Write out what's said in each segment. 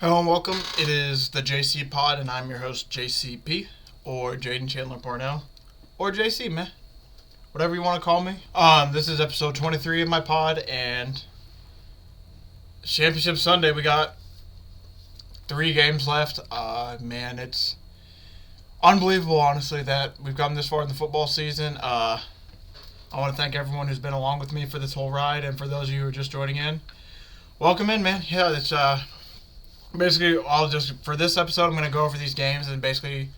Hello and welcome. It is the JCpod, and I'm your host, JCP, or Jaden Chandler Parnell, or JC, man. Whatever you want to call me. This is episode 23 of my pod, and Championship Sunday, we got 3 games left. Man, it's unbelievable, honestly, that we've gotten this far in the football season. I want to thank everyone who's been along with me for this whole ride, and for those of you who are just joining in, welcome in, man. Yeah, it's basically, for this episode, I'm going to go over these games and basically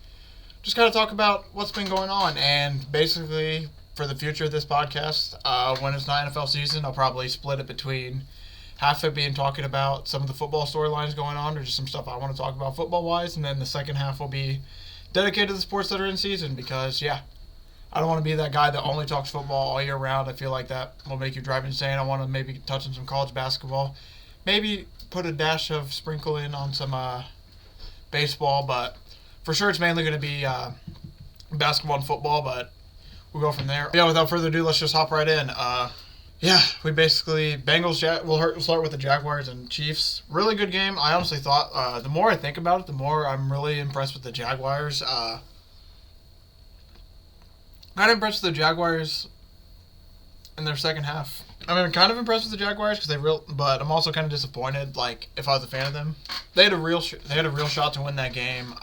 just kind of talk about what's been going on. And basically, for the future of this podcast, when it's not NFL season, I'll probably split it between half of it being talking about some of the football storylines going on or just some stuff I want to talk about football-wise. And then the second half will be dedicated to the sports that are in season because, yeah, I don't want to be that guy that only talks football all year round. I feel like that will make you drive insane. I want to maybe touch on some college basketball. Maybe put a dash of sprinkle in on some baseball, but for sure it's mainly going to be basketball and football, but we'll go from there. Yeah, without further ado, let's just hop right in. We basically, we'll start with the Jaguars and Chiefs. Really good game. I honestly thought, the more I think about it, the more I'm really impressed with the Jaguars. Kind of impressed with the Jaguars in their second half. I'm kind of impressed with the Jaguars but I'm also kind of disappointed. Like, if I was a fan of them, they had a real shot to win that game.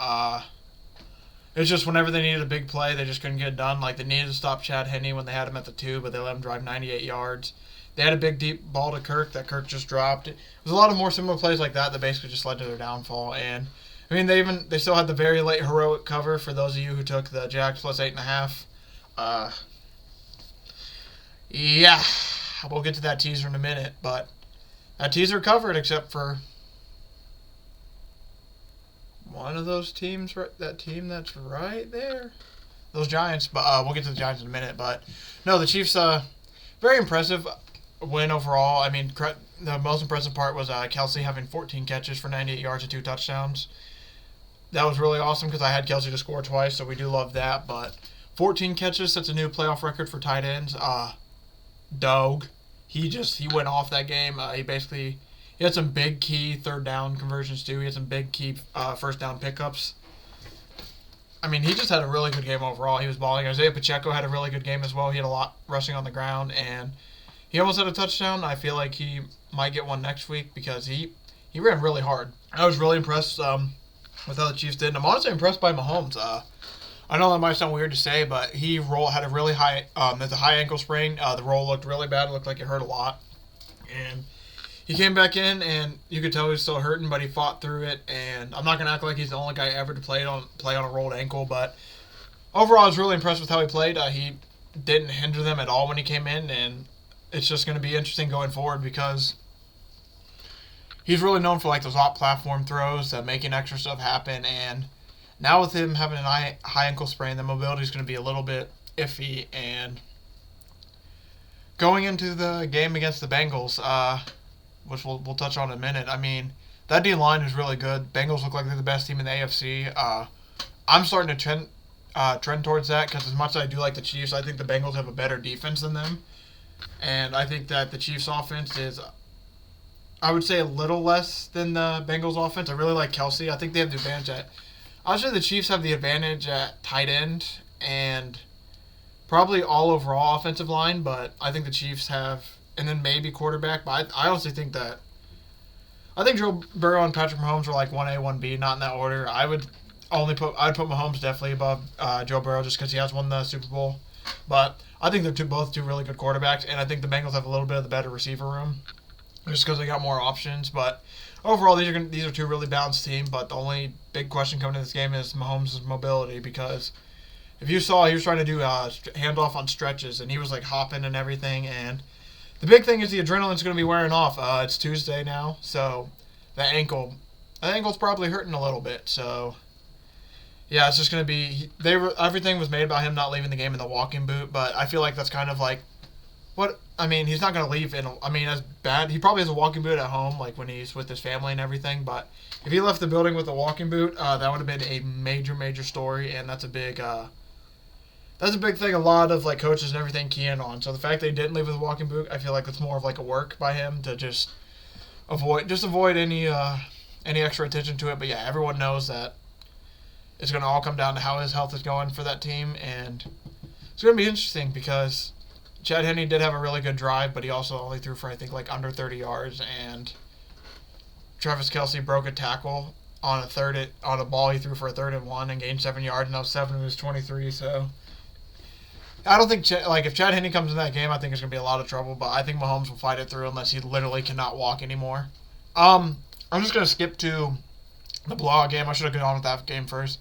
It's just whenever they needed a big play, they just couldn't get it done. Like, they needed to stop Chad Henne when they had him at the 2, but they let him drive 98 yards. They had a big deep ball to Kirk that Kirk just dropped. It was a lot of more similar plays like that basically just led to their downfall. And I mean, they still had the very late heroic cover for those of you who took the Jags plus 8.5. Yeah. We'll get to that teaser in a minute, but that teaser covered except for one of those teams, that team that's right there. Those Giants, but we'll get to the Giants in a minute. But no, the Chiefs, very impressive win overall. I mean, the most impressive part was Kelsey having 14 catches for 98 yards and 2 touchdowns. That was really awesome because I had Kelsey to score twice, so we do love that. But 14 catches sets a new playoff record for tight ends. Dog. He went off that game. He had some big key third down conversions too. He had some big key first down pickups. I mean, he just had a really good game overall. He was balling. Isaiah Pacheco had a really good game as well. He had a lot rushing on the ground, and he almost had a touchdown. I feel like he might get one next week because he ran really hard. I was really impressed with how the Chiefs did, and I'm honestly impressed by Mahomes. I know that might sound weird to say, but he had a really high, there's a high ankle sprain. The roll looked really bad. It looked like it hurt a lot. And he came back in, and you could tell he was still hurting, but he fought through it. And I'm not going to act like he's the only guy ever to play on a rolled ankle, but overall I was really impressed with how he played. He didn't hinder them at all when he came in, and it's just going to be interesting going forward because he's really known for like those hot platform throws, making extra stuff happen, and now with him having a high ankle sprain, the mobility is going to be a little bit iffy. And going into the game against the Bengals, which we'll touch on in a minute, I mean, that D-line is really good. Bengals look like they're the best team in the AFC. I'm starting to trend towards that because as much as I do like the Chiefs, I think the Bengals have a better defense than them. And I think that the Chiefs' offense is, I would say, a little less than the Bengals' offense. I really like Kelsey. I think they have the advantage I'll say the Chiefs have the advantage at tight end and probably all overall offensive line, but I think the Chiefs have, and then maybe quarterback. But I honestly think I think Joe Burrow and Patrick Mahomes are like 1A, 1B, not in that order. I'd put Mahomes definitely above Joe Burrow just because he has won the Super Bowl. But I think they're both two really good quarterbacks, and I think the Bengals have a little bit of the better receiver room just because they got more options. But overall, these are two really balanced teams, but the only big question coming to this game is Mahomes' mobility because if you saw, he was trying to do handoff on stretches, and he was like hopping and everything. And the big thing is the adrenaline's going to be wearing off. It's Tuesday now, so that ankle's probably hurting a little bit. So yeah, it's just going to be everything was made about him not leaving the game in the walking boot, but I feel like that's kind of like he's not going to leave as bad. He probably has a walking boot at home, like when he's with his family and everything. But if he left the building with a walking boot, that would have been a major, major story, and that's a big thing. A lot of like coaches and everything key in on. So the fact they didn't leave with a walking boot, I feel like it's more of like a work by him to just avoid any any extra attention to it. But yeah, everyone knows that it's going to all come down to how his health is going for that team. And it's going to be interesting because Chad Henne did have a really good drive, but he also only threw for, I think, like under 30 yards. And Travis Kelce broke a tackle on a ball he threw for a 3rd and 1 and gained 7 yards, and that was 7 of his 23. So I don't think if Chad Henne comes in that game, I think it's going to be a lot of trouble. But I think Mahomes will fight it through unless he literally cannot walk anymore. I'm just going to skip to the blowout game. I should have gone with that game first.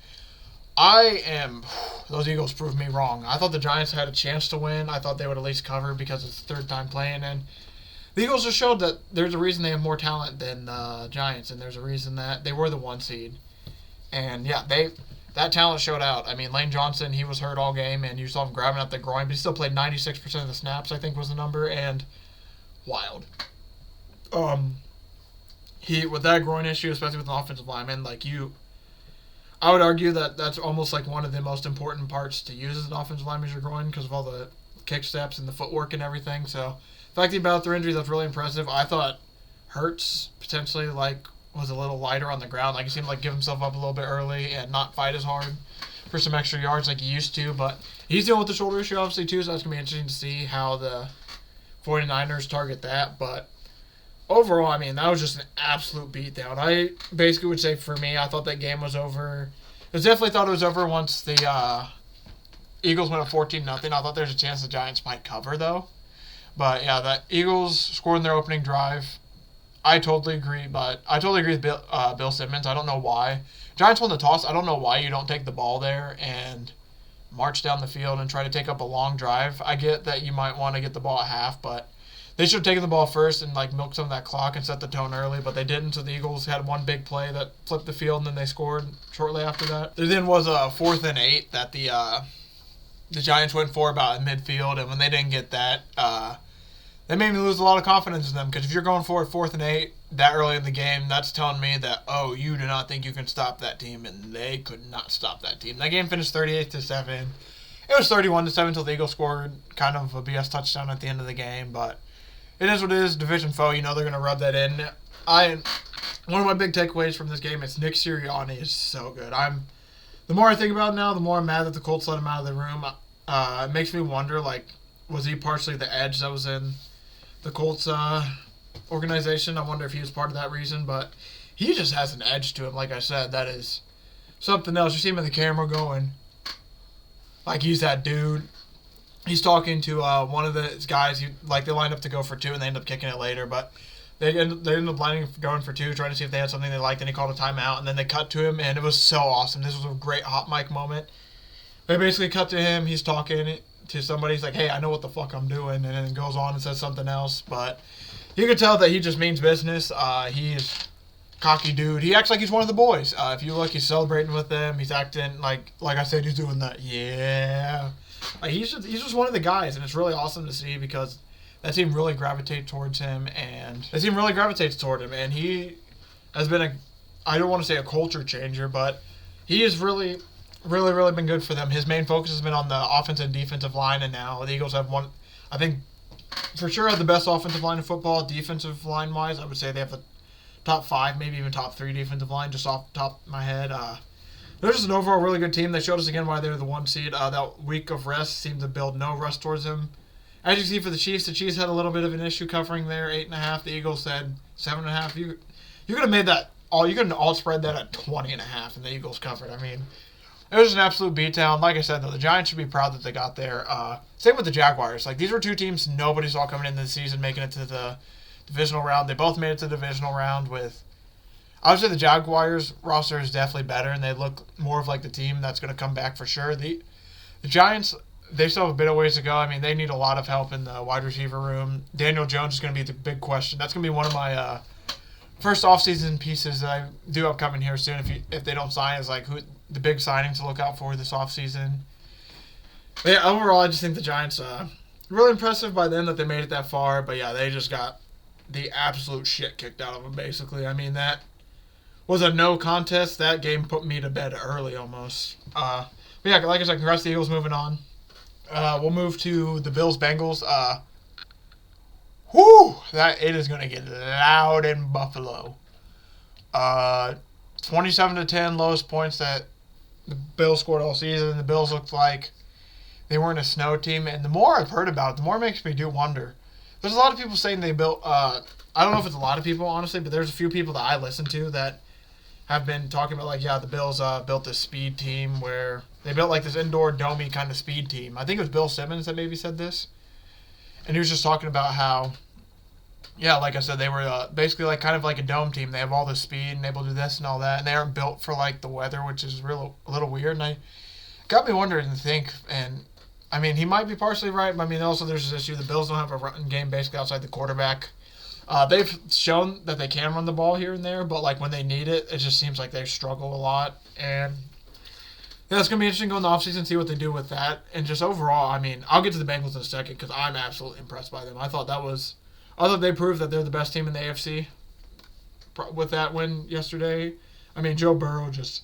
Those Eagles proved me wrong. I thought the Giants had a chance to win. I thought they would at least cover because it's the 3rd time playing. And the Eagles just showed that there's a reason they have more talent than the Giants. And there's a reason that they were the 1 seed. And yeah, that talent showed out. I mean, Lane Johnson, he was hurt all game. And you saw him grabbing at the groin. But he still played 96% of the snaps, I think was the number. And wild. With that groin issue, especially with an offensive lineman, I would argue that that's almost like one of the most important parts to use as an offensive lineman is your groin because of all the kick steps and the footwork and everything. So the fact he battled through injuries, that's really impressive. I thought Hurts potentially was a little lighter on the ground. He seemed like give himself up a little bit early and not fight as hard for some extra yards like he used to. But he's dealing with the shoulder issue obviously too, so that's going to be interesting to see how the 49ers target that. But overall, I mean, that was just an absolute beatdown. I basically would say for me, I thought that game was over. I definitely thought it was over once the Eagles went up 14-0. I thought there's a chance the Giants might cover, though. But yeah, the Eagles scored in their opening drive. I totally agree with Bill Simmons. I don't know why. Giants won the toss. I don't know why you don't take the ball there and march down the field and try to take up a long drive. I get that you might want to get the ball at half, but they should have taken the ball first and milk some of that clock and set the tone early, but they didn't. So the Eagles had one big play that flipped the field, and then they scored shortly after that. There then was a 4th and 8 that the Giants went for about in midfield, and when they didn't get that, they made me lose a lot of confidence in them. Because if you're going for a 4th and 8 that early in the game, that's telling me that you do not think you can stop that team, and they could not stop that team. That game finished 38-7. It was 31-7 until the Eagles scored kind of a BS touchdown at the end of the game, but it is what it is. Division foe, they're going to rub that in. One of my big takeaways from this game is Nick Sirianni is so good. The more I think about it now, the more I'm mad that the Colts let him out of the room. It makes me wonder, was he partially the edge that was in the Colts organization? I wonder if he was part of that reason, but he just has an edge to him. Like I said, that is something else. You see him in the camera going, he's that dude. He's talking to one of the guys. They lined up to go for 2, and they end up kicking it later. But they ended up going for 2, trying to see if they had something they liked. And he called a timeout, and then they cut to him, and it was so awesome. This was a great hot mic moment. They basically cut to him. He's talking to somebody. He's like, "Hey, I know what the fuck I'm doing," and then goes on and says something else. But you can tell that he just means business. He's cocky dude. He acts like he's one of the boys. If you look, he's celebrating with them. He's acting like I said, he's doing that. Yeah. He's just one of the guys, and it's really awesome to see because that team really gravitates towards him, and he has been I don't want to say a culture changer, but he has really, really, really been good for them. His main focus has been on the offensive and defensive line, and now the Eagles have I think, for sure have the best offensive line in football. Defensive line-wise, I would say they have the top 5, maybe even top 3 defensive line, just off the top of my head. They're just an overall really good team. They showed us again why they're the 1 seed. That week of rest seemed to build no rust towards them. As you see for the Chiefs had a little bit of an issue covering there, 8.5. The Eagles said 7.5. You could have made that you could have all spread that at 20.5, and the Eagles covered. I mean, it was an absolute beatdown. Like I said, though, the Giants should be proud that they got there. Same with the Jaguars. These were 2 teams nobody saw coming into the season, making it to the divisional round. They both made it to the divisional round with. I would say the Jaguars roster is definitely better, and they look more of the team that's going to come back for sure. The Giants, they still have a bit of ways to go. I mean, they need a lot of help in the wide receiver room. Daniel Jones is going to be the big question. That's going to be one of my first offseason pieces that I do upcoming here soon. If they don't sign, is who the big signing to look out for this offseason. But yeah, overall, I just think the Giants really impressive by them that they made it that far. But yeah, they just got the absolute shit kicked out of them. Basically, I mean that was a no contest. That game put me to bed early almost. But yeah, like I said, congrats to the Eagles moving on. We'll move to the Bills-Bengals. It is going to get loud in Buffalo. Uh, 27-10, lowest points that the Bills scored all season. The Bills looked like they weren't a snow team, and the more I've heard about it, the more it makes me do wonder. There's a lot of people saying they built. I don't know if it's a lot of people, honestly, but there's a few people that I listen to that have been talking about, like, yeah, the Bills built this speed team where they built like this indoor domey kind of speed team. I think it was Bill Simmons that maybe said this, and he was just talking about how, yeah, like I said, they were basically like kind of like a dome team. They have all this speed and able to do this and all that, and they aren't built for like the weather, which is a little weird. And I got me wondering to think, and I mean, he might be partially right, but I mean, also there's this issue. The Bills don't have a run game basically outside the quarterback. They've shown that they can run the ball here and there, but like when they need it, it just seems like they struggle a lot. And yeah, it's going to be interesting going the offseason, see what they do with that. And just overall, I mean, I'll get to the Bengals in a second because I'm absolutely impressed by them. I thought they proved that they're the best team in the AFC with that win yesterday. I mean, Joe Burrow just,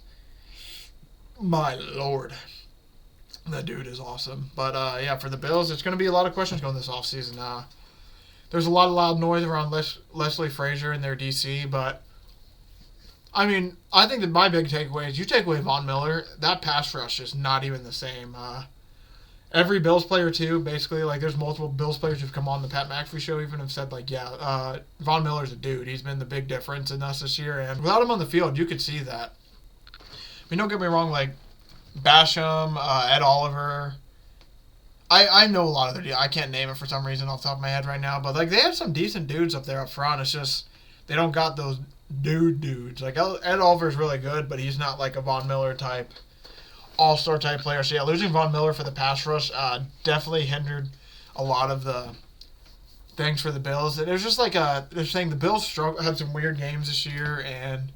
my Lord. That dude is awesome. But, yeah, for the Bills, it's going to be a lot of questions going this offseason. There's a lot of loud noise around Leslie Frazier and their DC, but, I mean, I think that my big takeaway is you take away Von Miller, that pass rush is not even the same. Every Bills player, too, basically, like, there's multiple Bills players who've come on the Pat McAfee show even have said, like, yeah, Von Miller's a dude. He's been the big difference in us this year, and without him on the field, you could see that. I mean, don't get me wrong, like, Basham, Ed Oliver. I know a lot of their. I can't name it for some reason off the top of my head right now, but like they have some decent dudes up there up front. It's just they don't got those dudes. Like Ed Oliver is really good, but he's not like a Von Miller type, all-star type player. So yeah, losing Von Miller for the pass rush definitely hindered a lot of the things for the Bills. And it was just like they're saying the Bills had some weird games this year, and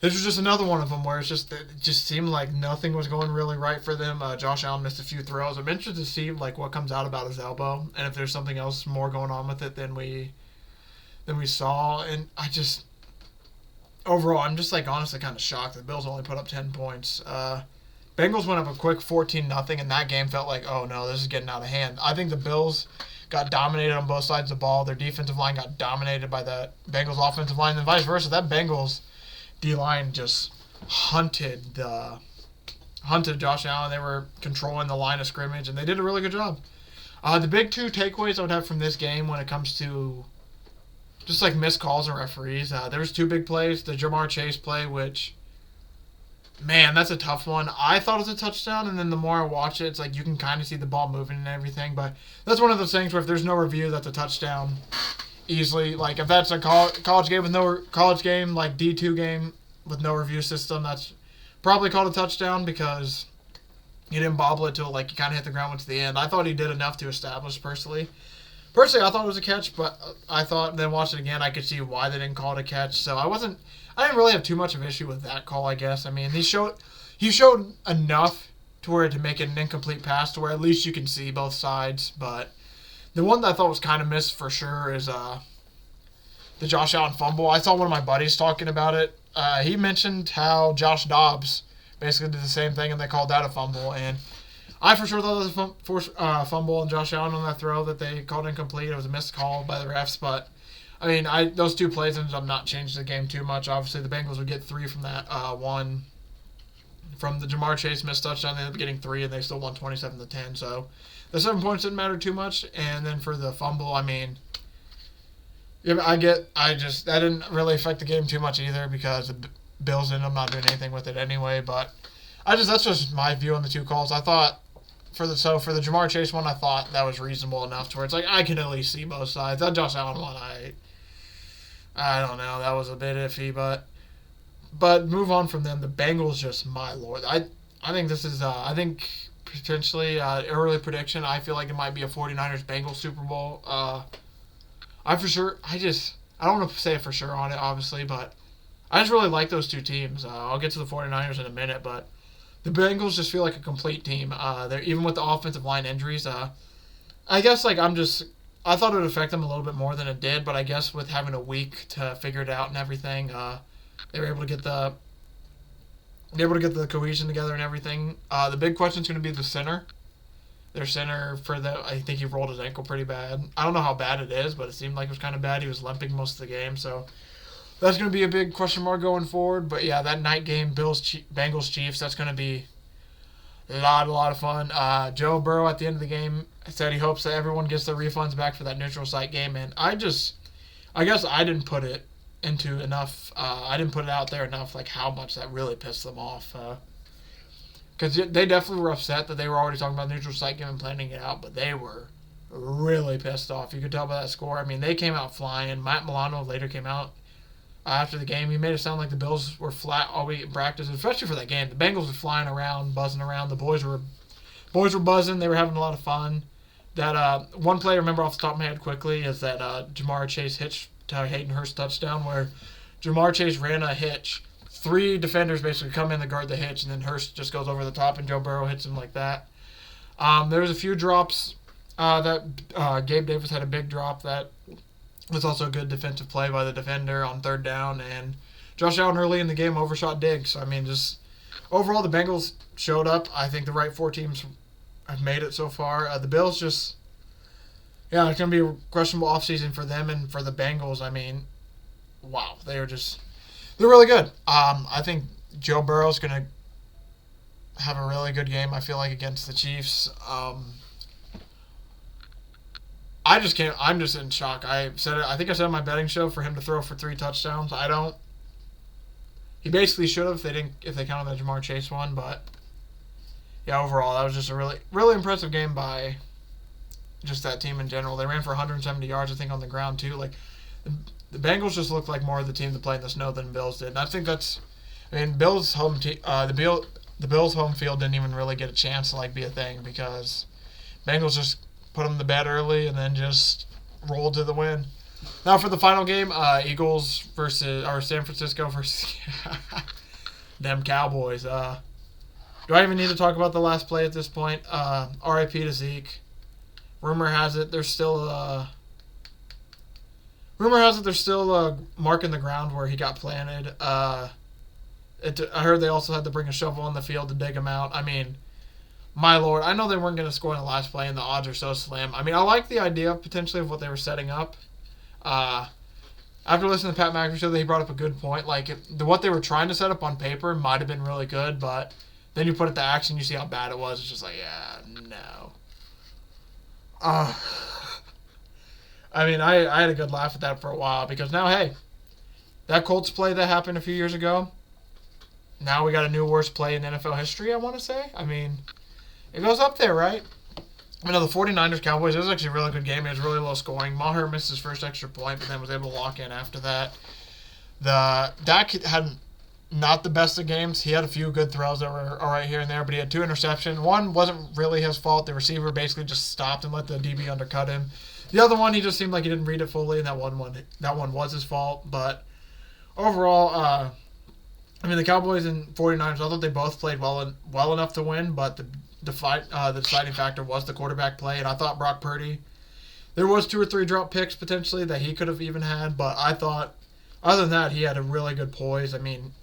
this was just another one of them where it just seemed like nothing was going really right for them. Josh Allen missed a few throws. I'm interested to see like what comes out about his elbow and if there's something else more going on with it than we saw. And overall, I'm just like honestly kind of shocked that the Bills only put up 10 points. Bengals went up a quick 14-0, and that game felt like, oh no, this is getting out of hand. I think the Bills got dominated on both sides of the ball. Their defensive line got dominated by the Bengals offensive line, and vice versa. That Bengals D-line just hunted Josh Allen. They were controlling the line of scrimmage, and they did a really good job. The big two takeaways I would have from this game when it comes to just like missed calls and referees, there was two big plays. The Jamar Chase play, which, man, that's a tough one. I thought it was a touchdown, and then the more I watch it, it's like you can kind of see the ball moving and everything. But that's one of those things where if there's no review, that's a touchdown. Easily, like if that's a college game with no college game, like D2 game with no review system, that's probably called a touchdown because he didn't bobble it till like he kind of hit the ground to the end. I thought he did enough to establish personally. I thought it was a catch, but I thought then watched it again, I could see why they didn't call it a catch. So I didn't really have too much of an issue with that call. I guess he showed enough to where to make it an incomplete pass to where at least you can see both sides, but. The one that I thought was kind of missed for sure is the Josh Allen fumble. I saw one of my buddies talking about it. He mentioned how Josh Dobbs basically did the same thing, and they called that a fumble. And I for sure thought it was a fumble and Josh Allen on that throw that they called incomplete. It was a missed call by the refs. But, I mean, those two plays ended up not changing the game too much. Obviously, the Bengals would get 3 from that one. From the Jamar Chase missed touchdown, they ended up getting 3, and they still won 27-10. So the 7 points didn't matter too much. And then for the fumble, I mean, that didn't really affect the game too much either because the Bills ended up not doing anything with it anyway. But that's just my view on the two calls. I thought for the Jamar Chase one, I thought that was reasonable enough to where it's like I can at least see both sides. That Josh Allen one, I don't know, that was a bit iffy, but move on from them. The Bengals, just my lord. I think this is potentially early prediction. I feel like it might be a 49ers Bengals Super Bowl. I don't want to say it for sure on it, obviously, but I just really like those two teams. I'll get to the 49ers in a minute, but the Bengals just feel like a complete team. They're even with the offensive line injuries. I guess I thought it would affect them a little bit more than it did, but I guess with having a week to figure it out and everything, they were able to get the cohesion together and everything. The big question is going to be the center. Their center I think he rolled his ankle pretty bad. I don't know how bad it is, but it seemed like it was kind of bad. He was limping most of the game, so That's going to be a big question mark going forward. But yeah, that night game, Bengals Chiefs, that's going to be a lot of fun. Joe Burrow at the end of the game said he hopes that everyone gets their refunds back for that neutral site game. And I guess I didn't put it into enough. I didn't put it out there enough, like how much that really pissed them off. Because they definitely were upset that they were already talking about the neutral site game and planning it out, but they were really pissed off. You could tell by that score. I mean, they came out flying. Matt Milano later came out after the game. He made it sound like the Bills were flat all week in practice, especially for that game. The Bengals were flying around, buzzing around. The boys were buzzing. They were having a lot of fun. That one play I remember off the top of my head quickly is that Jamar Chase hitch to Hayden Hurst touchdown, where Jamar Chase ran a hitch. 3 defenders basically come in to guard the hitch, and then Hurst just goes over the top, and Joe Burrow hits him like that. There was a few drops that Gabe Davis had a big drop that was also a good defensive play by the defender on 3rd down, and Josh Allen early in the game overshot Diggs. So, I mean, just overall the Bengals showed up. I think the right 4 teams have made it so far. The Bills just, yeah, it's going to be a questionable offseason for them and for the Bengals. I mean, wow, they're really good. I think Joe Burrow's going to have a really good game, I feel like, against the Chiefs. I just can't. I'm just in shock. I said it. I think I said on my betting show for him to throw for 3 touchdowns. I don't. He basically should have if they counted the Jamar Chase one. But yeah, overall that was just a really impressive game by just that team in general. They ran for 170 yards, I think, on the ground too. Like the Bengals just looked like more of the team that played in the snow than Bills did. And I think that's. I mean, Bills home the Bills home field didn't even really get a chance to like be a thing because Bengals just put them to bed early and then just rolled to the win. Now for the final game, Eagles versus San Francisco versus them Cowboys. Do I even need to talk about the last play at this point? R.I.P. to Zeke. Rumor has it they're still marking the ground where he got planted. I heard they also had to bring a shovel on the field to dig him out. I mean, my lord, I know they weren't going to score in the last play, and the odds are so slim. I mean, I like the idea potentially of what they were setting up. After listening to Pat McAfee show, he brought up a good point. Like, what they were trying to set up on paper might have been really good, but then you put it to action, you see how bad it was. It's just like, yeah, no. I mean, I had a good laugh at that for a while because now, hey, that Colts play that happened a few years ago, now we got a new worst play in NFL history, I want to say. I mean, it goes up there, right? I know the 49ers Cowboys, it was actually a really good game. It was really low scoring. Maher missed his first extra point, but then was able to lock in after that. Dak had not the best of games. He had a few good throws that were all right here and there, but he had 2 interceptions. One wasn't really his fault. The receiver basically just stopped and let the DB undercut him. The other one, he just seemed like he didn't read it fully, and that one was his fault. But overall, I mean, the Cowboys and 49ers, I thought they both played well enough to win, but the deciding factor was the quarterback play, and I thought Brock Purdy, there was 2 or 3 drop picks potentially that he could have even had, but I thought, other than that, he had a really good poise. I mean,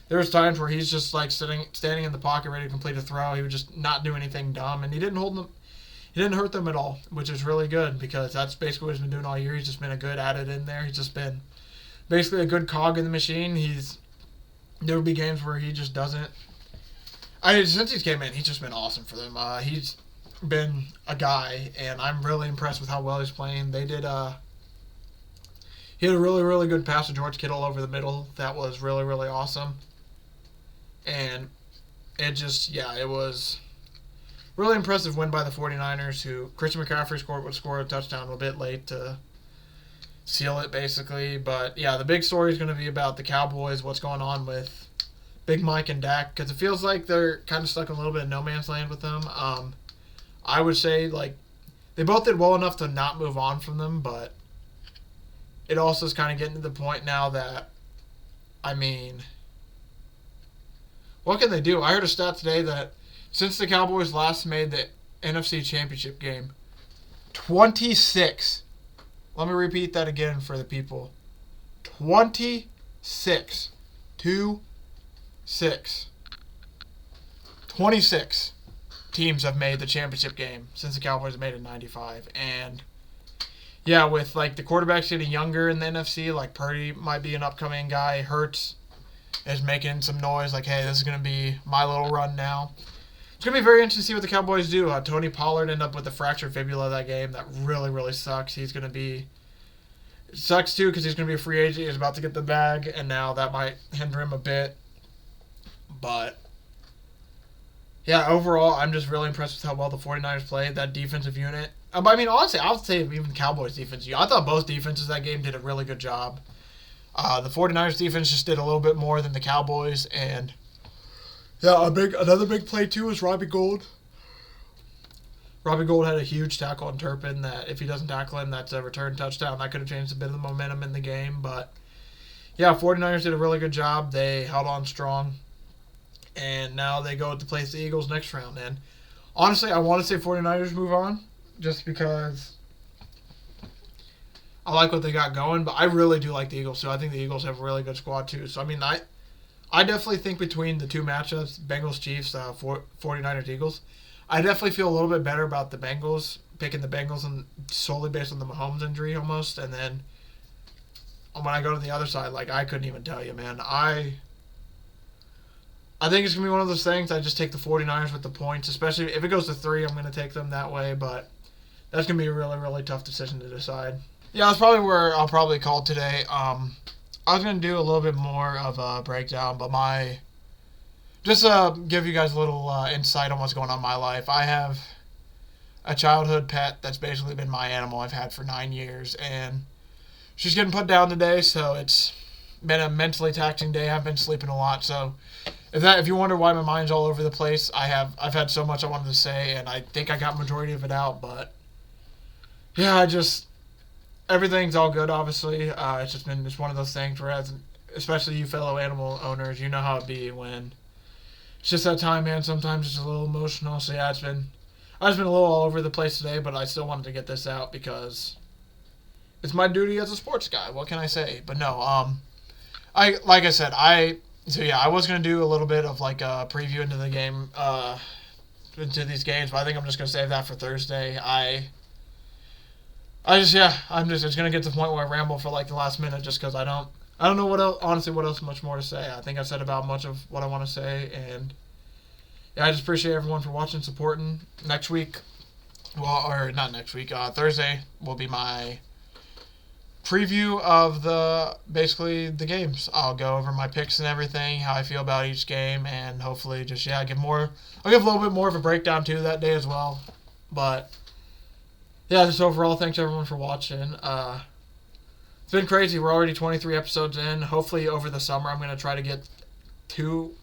there was times where he's just like standing in the pocket ready to complete a throw. He would just not do anything dumb, and he didn't hurt them at all, which is really good because that's basically what he's been doing all year. He's just been a good at it in there. He's just been basically a good cog in the machine. There would be games where he just doesn't. Since he came in, he's just been awesome for them. He's been a guy, and I'm really impressed with how well he's playing. He had a really, really good pass to George Kittle over the middle. That was really, really awesome. And it was really impressive win by the 49ers, who Christian McCaffrey would score a touchdown a bit late to seal it, basically. But, yeah, the big story is going to be about the Cowboys, what's going on with Big Mike and Dak, because it feels like they're kind of stuck in a little bit of no man's land with them. I would say, like, they both did well enough to not move on from them, but it also is kind of getting to the point now that, I mean, what can they do? I heard a stat today that since the Cowboys last made the NFC Championship game, 26. Let me repeat that again for the people. 26. 26 teams have made the championship game since the Cowboys made it in 95. And Yeah, with like the quarterbacks getting younger in the NFC, like Purdy might be an upcoming guy. Hurts is making some noise, like, hey, this is going to be my little run now. It's going to be very interesting to see what the Cowboys do. Tony Pollard ended up with a fractured fibula that game. That really, really sucks. He's going to be... It sucks, too, because he's going to be a free agent. He's about to get the bag, and now that might hinder him a bit. But, yeah, overall, I'm just really impressed with how well the 49ers played. That defensive unit. I mean, honestly, I would say even the Cowboys defense. I thought both defenses that game did a really good job. The 49ers defense just did a little bit more than the Cowboys, and yeah, another big play too was Robbie Gould. Robbie Gould had a huge tackle on Turpin that if he doesn't tackle him, that's a return touchdown. That could have changed a bit of the momentum in the game, but yeah, 49ers did a really good job. They held on strong, and now they go to place the Eagles next round. And honestly, I want to say 49ers move on just because I like what they got going, but I really do like the Eagles, so I think the Eagles have a really good squad, too. So, I mean, I definitely think between the two matchups, Bengals-Chiefs, 49ers-Eagles, I definitely feel a little bit better about the Bengals, picking the Bengals and solely based on the Mahomes injury almost, and then when I go to the other side, like, I couldn't even tell you, man. I think it's going to be one of those things, I just take the 49ers with the points, especially if it goes to 3, I'm going to take them that way, but that's going to be a really, really tough decision to decide. Yeah, that's probably where I'll probably call today. I was going to do a little bit more of a breakdown, but just give you guys a little insight on what's going on in my life. I have a childhood pet that's basically been my animal I've had for 9 years, and she's getting put down today, so it's been a mentally taxing day. I've been sleeping a lot, so if you wonder why my mind's all over the place, I've had so much I wanted to say, and I think I got majority of it out, but yeah, everything's all good, obviously. It's one of those things where, especially you fellow animal owners, you know how it be when it's just that time, man. Sometimes it's a little emotional. So yeah, I've just been a little all over the place today, but I still wanted to get this out because it's my duty as a sports guy. What can I say? But no, I was gonna do a little bit of like a preview into the game, into these games, but I think I'm just gonna save that for Thursday. It's going to get to the point where I ramble for like the last minute just because I don't know what else much more to say. I think I've said about much of what I want to say, and yeah, I just appreciate everyone for watching, supporting. Next week, not next week, Thursday will be my preview of basically the games. I'll go over my picks and everything, how I feel about each game, and hopefully just, I'll give a little bit more of a breakdown too that day as well, but yeah, just overall, thanks everyone for watching. It's been crazy. We're already 23 episodes in. Hopefully over the summer I'm going to try to get 2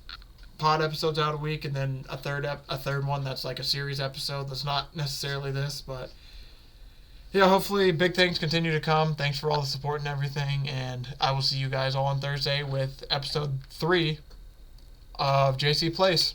pod episodes out a week and then a third one that's like a series episode that's not necessarily this, but yeah, hopefully big things continue to come. Thanks for all the support and everything, and I will see you guys all on Thursday with episode 3 of JC Plays.